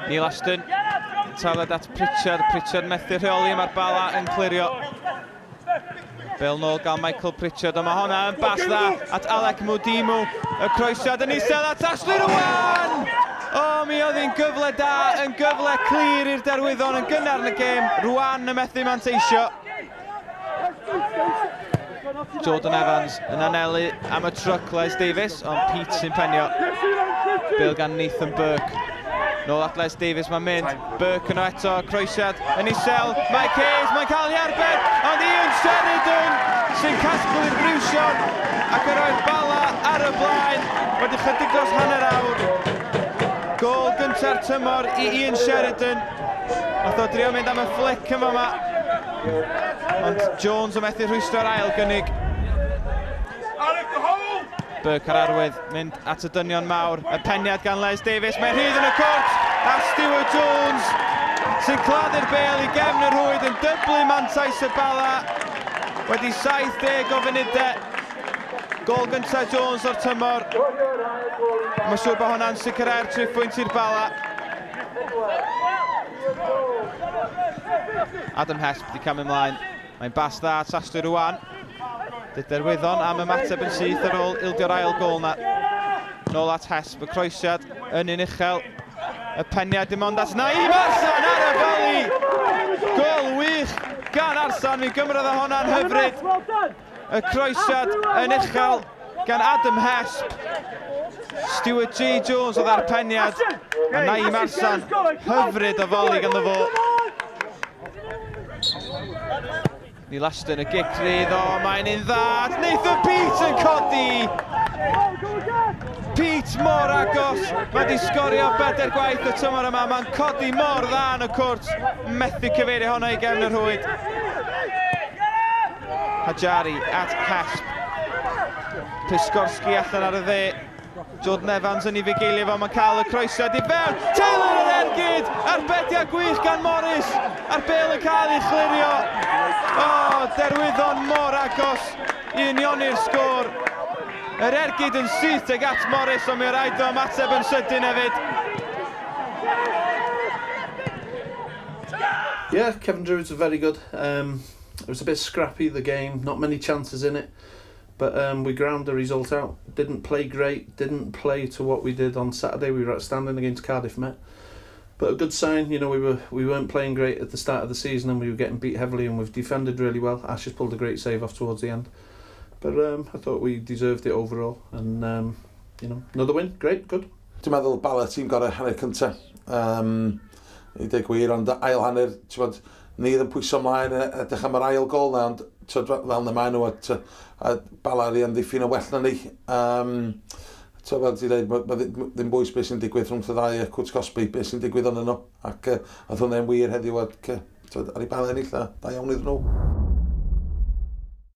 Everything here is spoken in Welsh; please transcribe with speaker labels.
Speaker 1: Neil Ashton, taled at Pritchard methu rheoli, mae'r Bala yn clirio. Bel nôl gan Michael Pritchard, ond mae hwnna yn bas dda at Alec Mwdimu. Y croesiad yn isel at Ashley Rwan! O, mi oedd hi'n gyfle da, yn gyfle clir i'r Derwyddon yn gynnar yn y gêm. Rwan y methu manteisio. Jordan Evans yn anelu am y truc Les Davies, ond Pete sy'n penio. Bel gan Nathan Burke. Nôl at Les Davies mae'n mynd. Burke yno eto, croesiad yn isel. Mike Hayes, mae'n cael ei arbed, ond Ian Sheridan sy'n casglu'r briwsion ac yn rhoi'r Bala ar y blaen. Wedi chydig dros hanner awr. Gôl gynta'r tymor i Ian Sheridan. Nath o drio mynd am y flic yma yma. Ond Jones yn methu rhwystro'r ail gynnig. Burke ar arwydd, mynd at y dynion mawr. Y peniad gan Les Davies, mae'n rhydd yn y cwrt. A Stewart Jones sy'n claddu'r bêl i gefn y rhwyd yn dyblu mantais y Bala. Wedi 70 o funudau. Gôl gyntaf Jones o'r tymor. Mae'n siŵr bod hwnna'n sicrhau'r 3 pwynt i'r Bala. Adam Hesp wedi cam ymlaen. Mae'n bas dda at Ashley Rwan. Dydd Derwyddon am ymateb yn syth ar ôl ildio'r ail gôl na. Nôl at Hesp, y croesiad yn uchel. Y peniad dim ond at Naim Arsan ar y volley. Gôl wych gan Arsan, mi gymryd o hwnna'n hyfryd. Y croesiad yn uchel gan Adam Hesp. Stewart G. Jones oedd ar peniad. A Naim Arsan, hyfryd o volley gan fo. Neil Ashton y gic rydd, o mae'n un dda. Nathan Pete yn codi. Pete mor agos. Mae di sgorio 4 gwaith y tymor yma. Mae'n codi mor dda yn y cwrt. Methu cyfeirio hwnna i gefn y rhwyd. Hajari at Hesp. Piskorski allan ar y dde. Jordan Evans yn ei fugeilio fo, mae'n cael y croesiad i fewn. Taylor yn ergyd! Arbediad gwych gan Morris. A'r bêl yn cael ei chlirio. O, Derwyddon mor agos i unioni'r sgôr. Yr ergyd yn syth ag at Morris, ond mi rhaid o ymateb yn sydyn hefyd.
Speaker 2: Yeah, Cefn Druids are very good. It was a bit scrappy, the game, not many chances in it. But we ground the result out. Didn't play great, didn't play to what we did on Saturday. We were outstanding against Cardiff Met. But a good sign, you know, we weren't playing great at the start of the season and we were getting beat heavily, and we've defended really well. Ash has pulled a great save off towards the end. But I thought we deserved it overall, and you know, another win, great, good.
Speaker 3: Dwi'n meddwl Bala tîm gorau hanner cyntaf. I dweud gwir, ond ail hanner, ni ddim pwyso ymlaen edrych am yr ail gol na, ond fel na mae nhw, a Bala di amddiffyn o well na ni. Fel ti dweud, ddim bwys beth sy'n digwydd rhwng y ddau a Cwt Cosby, beth sy'n digwydd yn yno. Ac oedd hwnna'n wir heddiw, ar ei Bala ennill, da iawn iddyn nhw.